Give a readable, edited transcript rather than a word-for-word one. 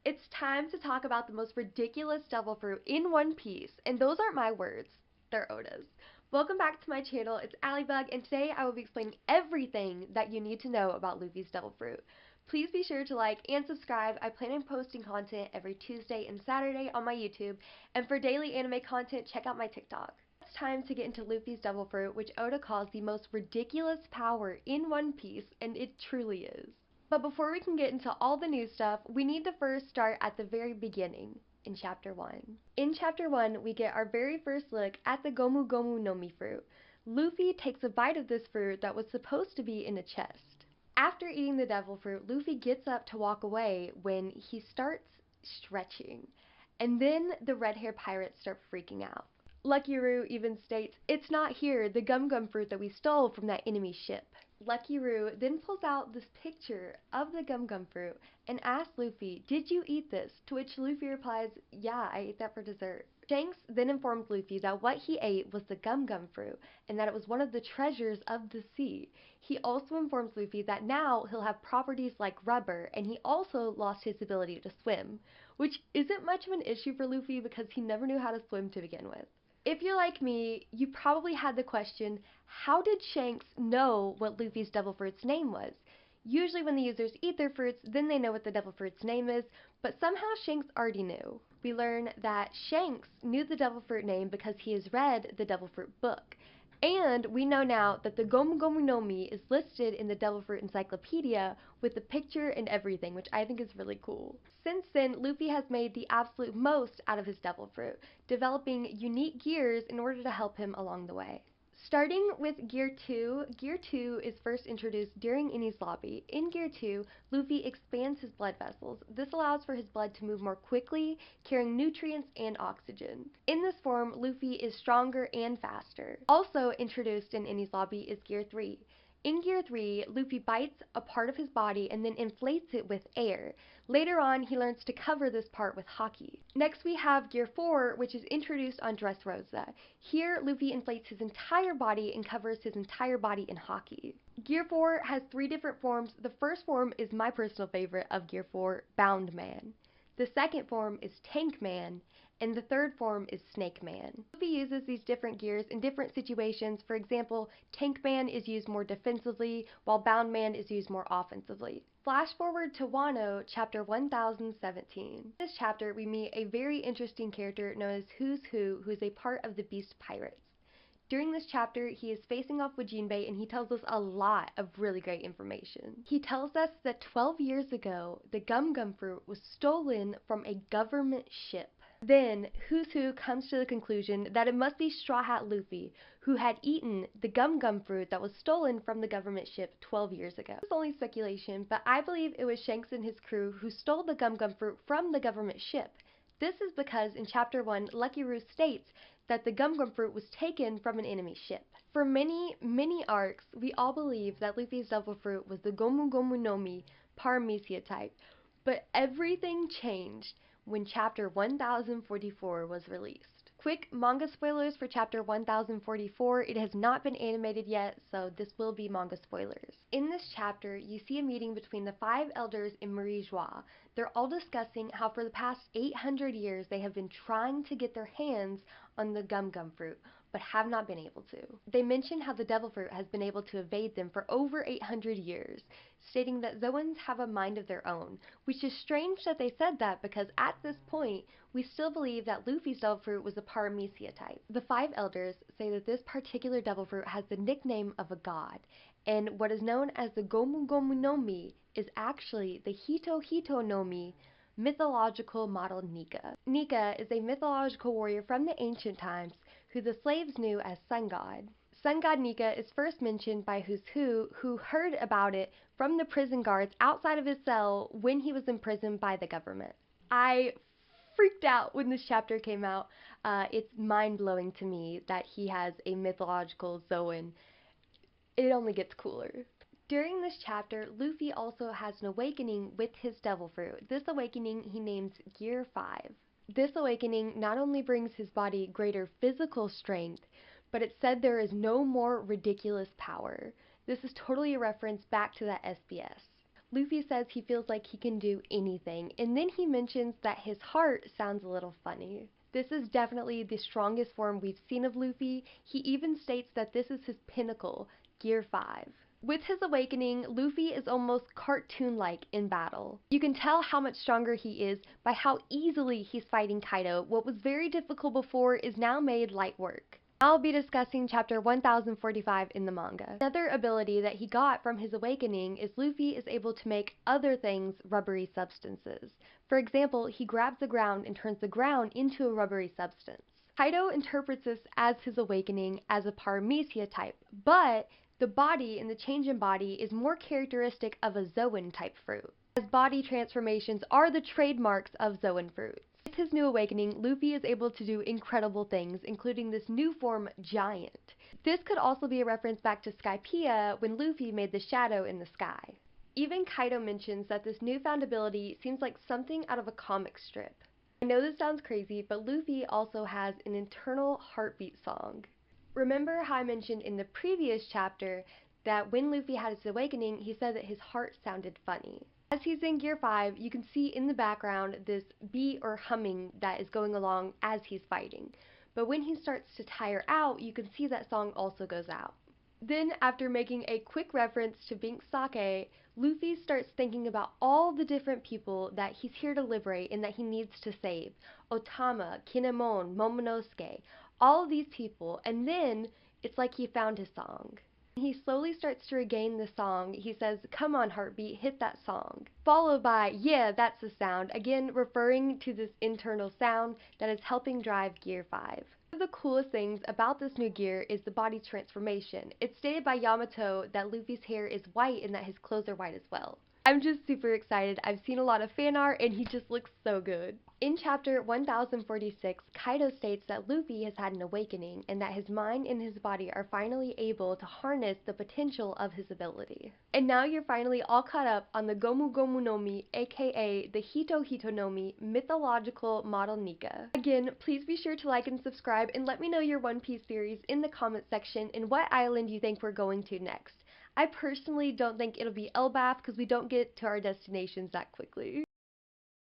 It's time to talk about the most ridiculous devil fruit in One Piece, and those aren't my words, they're Oda's. Welcome back to my channel, it's Allybug, and today I will be explaining everything that you need to know about Luffy's devil fruit. Please be sure to like and subscribe. I plan on posting content every Tuesday and Saturday on my YouTube, and for daily anime content, check out my TikTok. It's time to get into Luffy's devil fruit, which Oda calls the most ridiculous power in One Piece, and it truly is. But before we can get into all the new stuff, we need to first start at the very beginning, in Chapter 1. In Chapter 1, we get our very first look at the Gomu Gomu no Mi fruit. Luffy takes a bite of this fruit that was supposed to be in a chest. After eating the devil fruit, Luffy gets up to walk away when he starts stretching. And then the red-haired pirates start freaking out. Lucky Roo even states, "It's not here, the gum gum fruit that we stole from that enemy ship." Lucky Roo then pulls out this picture of the gum gum fruit and asks Luffy, "Did you eat this?" To which Luffy replies, "Yeah, I ate that for dessert." Shanks then informs Luffy that what he ate was the gum gum fruit and that it was one of the treasures of the sea. He also informs Luffy that now he'll have properties like rubber, and he also lost his ability to swim, which isn't much of an issue for Luffy because he never knew how to swim to begin with. If you're like me, you probably had the question, how did Shanks know what Luffy's devil fruit's name was? Usually when the users eat their fruits, then they know what the devil fruit's name is, but somehow Shanks already knew. We learn that Shanks knew the devil fruit name because he has read the devil fruit book. And we know now that the Gomu Gomu no Mi is listed in the Devil Fruit Encyclopedia with the picture and everything, which I think is really cool. Since then, Luffy has made the absolute most out of his Devil Fruit, developing unique gears in order to help him along the way. Starting with Gear 2, Gear 2 is first introduced during Enies Lobby. In Gear 2, Luffy expands his blood vessels. This allows for his blood to move more quickly, carrying nutrients and oxygen. In this form, Luffy is stronger and faster. Also introduced in Enies Lobby is Gear 3. In Gear 3, Luffy bites a part of his body and then inflates it with air. Later on, he learns to cover this part with haki. Next we have Gear 4, which is introduced on Dressrosa. Here, Luffy inflates his entire body and covers his entire body in haki. Gear 4 has 3 different forms. The first form is my personal favorite of Gear 4, Bound Man. The second form is Tank Man, and the third form is Snake Man. Luffy uses these different gears in different situations. For example, Tank Man is used more defensively, while Bound Man is used more offensively. Flash forward to Wano, chapter 1017. In this chapter, we meet a very interesting character known as Who's Who is a part of the Beast Pirates. During this chapter, he is facing off with Jinbei, and he tells us a lot of really great information. He tells us that 12 years ago, the gum gum fruit was stolen from a government ship. Then, Who's Who comes to the conclusion that it must be Straw Hat Luffy, who had eaten the gum gum fruit that was stolen from the government ship 12 years ago. It's only speculation, but I believe it was Shanks and his crew who stole the gum gum fruit from the government ship. This is because in Chapter 1, Lucky Roo states that the gum gum fruit was taken from an enemy ship. For many arcs, we all believe that Luffy's devil fruit was the Gomu Gomu no Mi Paramecia type, but everything changed when Chapter 1044 was released. Quick manga spoilers for Chapter 1044. It has not been animated yet, so this will be manga spoilers. In this chapter, you see a meeting between the 5 elders in Marie Joie. They're all discussing how for the past 800 years they have been trying to get their hands on the gum gum fruit, but have not been able to. They mention how the devil fruit has been able to evade them for over 800 years, stating that Zoans have a mind of their own, which is strange that they said that because at this point, we still believe that Luffy's devil fruit was a Paramecia type. The 5 elders say that this particular devil fruit has the nickname of a god, and what is known as the Gomu Gomu no Mi is actually the Hito Hito no Mi mythological model Nika. Nika is a mythological warrior from the ancient times who the slaves knew as Sun God. Sun God Nika is first mentioned by Who's who heard about it from the prison guards outside of his cell when he was imprisoned by the government. I freaked out when this chapter came out. It's mind-blowing to me that he has a mythological Zoan. It only gets cooler. During this chapter, Luffy also has an awakening with his devil fruit. This awakening he names Gear 5. This awakening not only brings his body greater physical strength, but it said there is no more ridiculous power. This is totally a reference back to that SBS. Luffy says he feels like he can do anything, and then he mentions that his heart sounds a little funny. This is definitely the strongest form we've seen of Luffy. He even states that this is his pinnacle, Gear 5. With his awakening, Luffy is almost cartoon-like in battle. You can tell how much stronger he is by how easily he's fighting Kaido. What was very difficult before is now made light work. I'll be discussing chapter 1045 in the manga. Another ability that he got from his awakening is Luffy is able to make other things rubbery substances. For example, he grabs the ground and turns the ground into a rubbery substance. Kaido interprets this as his awakening as a paramecia type, but the body and the change in body is more characteristic of a Zoan type fruit, as body transformations are the trademarks of Zoan fruits. With his new awakening, Luffy is able to do incredible things, including this new form, Giant. This could also be a reference back to Skypiea when Luffy made the shadow in the sky. Even Kaido mentions that this newfound ability seems like something out of a comic strip. I know this sounds crazy, but Luffy also has an internal heartbeat song. Remember how I mentioned in the previous chapter that when Luffy had his awakening, he said that his heart sounded funny. As he's in Gear 5, you can see in the background this beat or humming that is going along as he's fighting. But when he starts to tire out, you can see that song also goes out. Then, after making a quick reference to Bink's sake, Luffy starts thinking about all the different people that he's here to liberate and that he needs to save. Otama, Kinemon, Momonosuke, all of these people, and then it's like he found his song. He slowly starts to regain the song. He says, "Come on, heartbeat, hit that song." Followed by, "Yeah, that's the sound," again referring to this internal sound that is helping drive Gear 5. One of the coolest things about this new gear is the body transformation. It's stated by Yamato that Luffy's hair is white and that his clothes are white as well. I'm just super excited. I've seen a lot of fan art and he just looks so good. In chapter 1046, Kaido states that Luffy has had an awakening and that his mind and his body are finally able to harness the potential of his ability. And now you're finally all caught up on the Gomu Gomu no Mi, aka the Hito Hito no Mi mythological model Nika. Again, please be sure to like and subscribe and let me know your One Piece theories in the comment section and what island you think we're going to next. I personally don't think it'll be Elbaf because we don't get to our destinations that quickly.